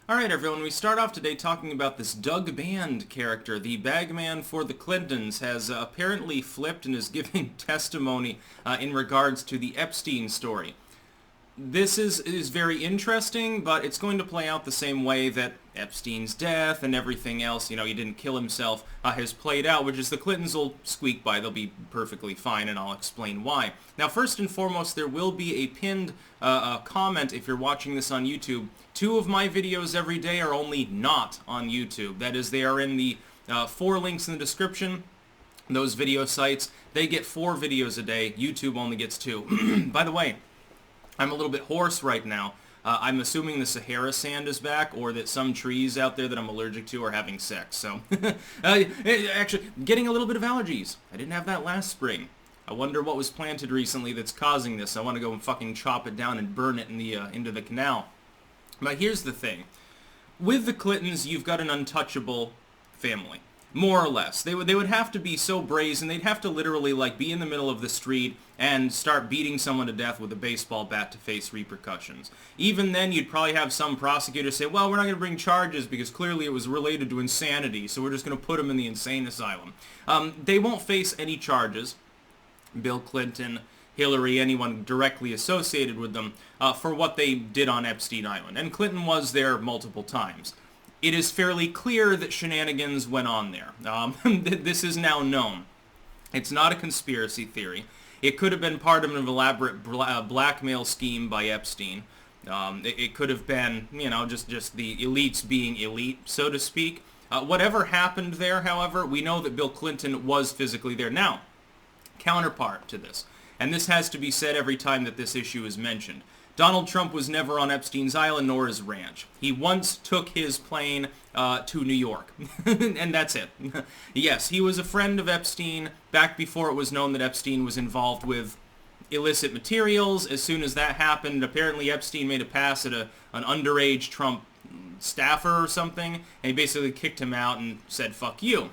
Alright everyone, we start off today talking about this Doug Band character. The bagman for the Clintons has apparently flipped and is giving testimony in regards to the Epstein story. This is very interesting, but it's going to play out the same way that Epstein's death and everything else, he didn't kill himself, has played out, which is the Clintons will squeak by. They'll be perfectly fine, and I'll explain why. Now, first and foremost, there will be a pinned comment if you're watching this on YouTube. 2 of my videos every day are only not on YouTube. That is, they are in the 4 links in the description. Those video sites, they get 4 videos a day. YouTube only gets 2. By the way, I'm a little bit hoarse right now. I'm assuming the Sahara sand is back, or that some trees out there that I'm allergic to are having sex. So, actually, getting a little bit of allergies. I didn't have that last spring. I wonder what was planted recently that's causing this. I want to go and fucking chop it down and burn it in the into the canal. But here's the thing. With the Clintons, you've got an untouchable family. More or less. They would have to be so brazen, they'd have to literally, be in the middle of the street and start beating someone to death with a baseball bat to face repercussions. Even then, you'd probably have some prosecutor say, well, we're not going to bring charges because clearly it was related to insanity, so we're just going to put them in the insane asylum. They won't face any charges. Bill Clinton, Hillary, anyone directly associated with them, for what they did on Epstein Island. And Clinton was there multiple times. It is fairly clear that shenanigans went on there. This is now known. It's not a conspiracy theory. It could have been part of an elaborate blackmail scheme by Epstein. It could have been, just the elites being elite, so to speak. Whatever happened there, however, we know that Bill Clinton was physically there. Now, counterpart to this, and this has to be said every time that this issue is mentioned, Donald Trump was never on Epstein's island nor his ranch. He once took his plane to New York, and that's it. Yes, he was a friend of Epstein back before it was known that Epstein was involved with illicit materials. As soon as that happened, apparently Epstein made a pass at an underage Trump staffer or something, and he basically kicked him out and said, fuck you.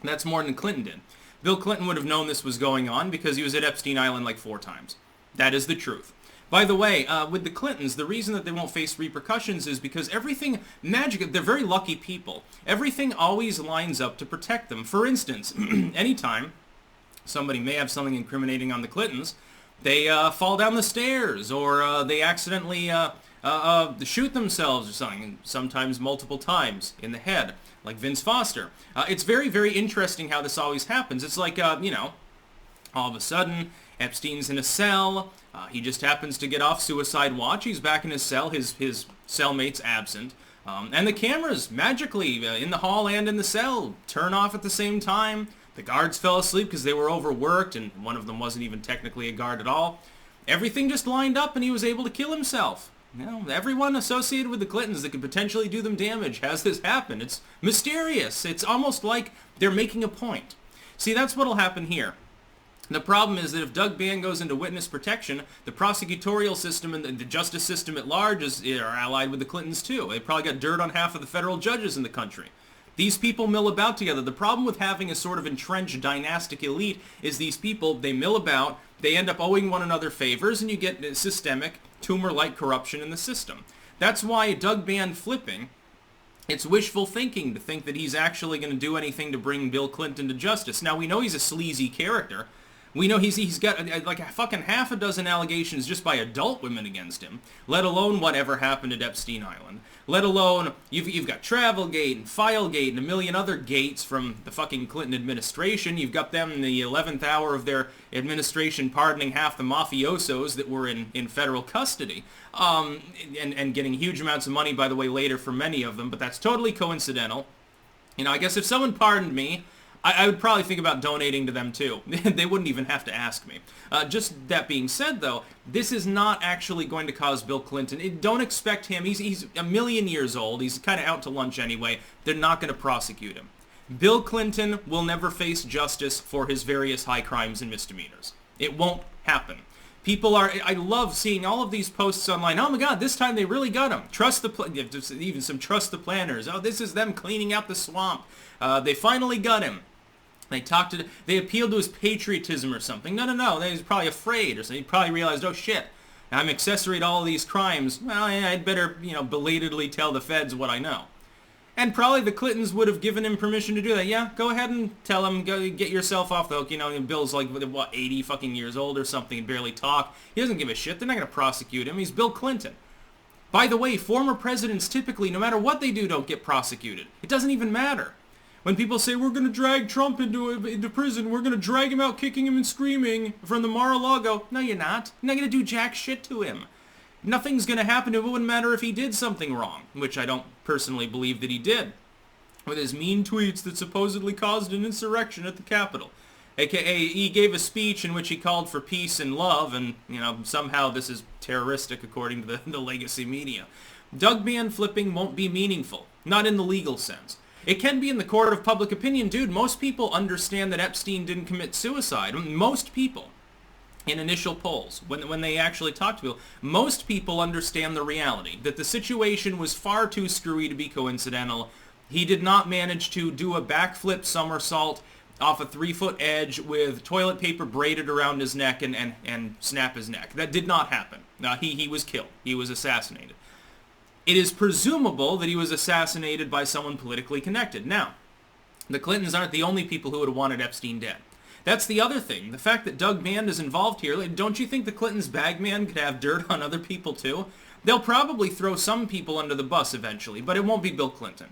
That's more than Clinton did. Bill Clinton would have known this was going on because he was at Epstein Island 4 times. That is the truth. By the way, with the Clintons, the reason that they won't face repercussions is because everything they're very lucky people. Everything always lines up to protect them. For instance, anytime somebody may have something incriminating on the Clintons, they fall down the stairs, or they accidentally shoot themselves or something, sometimes multiple times in the head, like Vince Foster. It's very, very interesting how this always happens. It's like, all of a sudden, Epstein's in a cell. He just happens to get off suicide watch. He's back in his cell. His cellmate's absent. And the cameras, magically, in the hall and in the cell, turn off at the same time. The guards fell asleep because they were overworked, and one of them wasn't even technically a guard at all. Everything just lined up, and he was able to kill himself. Everyone associated with the Clintons that could potentially do them damage has this happen. It's mysterious. It's almost like they're making a point. See, that's what'll happen here. The problem is that if Doug Band goes into witness protection, the prosecutorial system and the justice system at large are allied with the Clintons too. They probably got dirt on half of the federal judges in the country. These people mill about together. The problem with having a sort of entrenched dynastic elite is these people, they mill about, they end up owing one another favors, and you get systemic, tumor-like corruption in the system. That's why Doug Band flipping, it's wishful thinking to think that he's actually going to do anything to bring Bill Clinton to justice. Now, we know he's a sleazy character. We know he's got like a fucking half a dozen allegations just by adult women against him, let alone whatever happened at Epstein Island. Let alone, you've got Travelgate and Filegate and a million other gates from the fucking Clinton administration. You've got them in the 11th hour of their administration pardoning half the mafiosos that were in federal custody. And getting huge amounts of money, by the way, later for many of them, but that's totally coincidental. I guess if someone pardoned me, I would probably think about donating to them too. They wouldn't even have to ask me. Just that being said, though, this is not actually going to cause Bill Clinton. Don't expect him. He's a million years old. He's kind of out to lunch anyway. They're not going to prosecute him. Bill Clinton will never face justice for his various high crimes and misdemeanors. It won't happen. I love seeing all of these posts online. Oh my God, this time they really got him. Even some trust the planners. Oh, this is them cleaning out the swamp. They finally got him. They appealed to his patriotism or something. No. He was probably afraid or something. He probably realized, oh shit, I'm accessory to all these crimes. Well, I'd better, belatedly tell the feds what I know. And probably the Clintons would have given him permission to do that. Yeah, go ahead and tell him, go get yourself off the hook. Bill's like, 80 fucking years old or something and barely talk. He doesn't give a shit. They're not going to prosecute him. He's Bill Clinton. By the way, former presidents typically, no matter what they do, don't get prosecuted. It doesn't even matter. When people say, we're going to drag Trump into prison, we're going to drag him out kicking him and screaming from the Mar-a-Lago. No, you're not. You're not going to do jack shit to him. Nothing's going to happen to him. It wouldn't matter if he did something wrong, which I don't personally believe that he did, with his mean tweets that supposedly caused an insurrection at the Capitol. AKA, he gave a speech in which he called for peace and love, and, somehow this is terroristic according to the legacy media. Doug band flipping won't be meaningful, not in the legal sense. It can be in the court of public opinion. Dude, most people understand that Epstein didn't commit suicide. Most people. In initial polls, when they actually talk to people, most people understand the reality, that the situation was far too screwy to be coincidental. He did not manage to do a backflip somersault off a 3-foot edge with toilet paper braided around his neck and snap his neck. That did not happen. He was killed. He was assassinated. It is presumable that he was assassinated by someone politically connected. Now, the Clintons aren't the only people who would have wanted Epstein dead. That's the other thing. The fact that Doug Band is involved here, don't you think the Clintons' bagman could have dirt on other people too? They'll probably throw some people under the bus eventually, but it won't be Bill Clinton.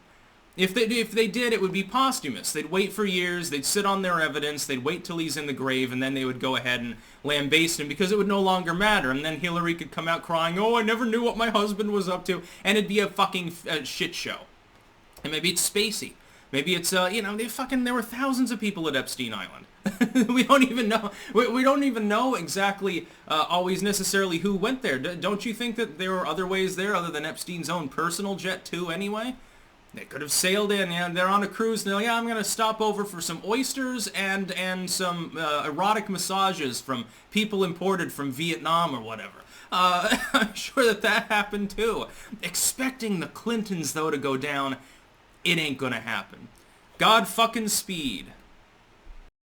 If they did, it would be posthumous. They'd wait for years, they'd sit on their evidence, they'd wait till he's in the grave, and then they would go ahead and lambaste him because it would no longer matter. And then Hillary could come out crying, oh, I never knew what my husband was up to, and it'd be a fucking shit show. And maybe it's spacey. Maybe it's, there were thousands of people at Epstein Island. We don't even know. We don't even know exactly always necessarily who went there. Don't you think that there were other ways there other than Epstein's own personal jet too anyway? They could have sailed in, they're on a cruise, and they're like, I'm going to stop over for some oysters and some erotic massages from people imported from Vietnam or whatever. I'm sure that happened too. Expecting the Clintons, though, to go down, it ain't going to happen. God fucking speed.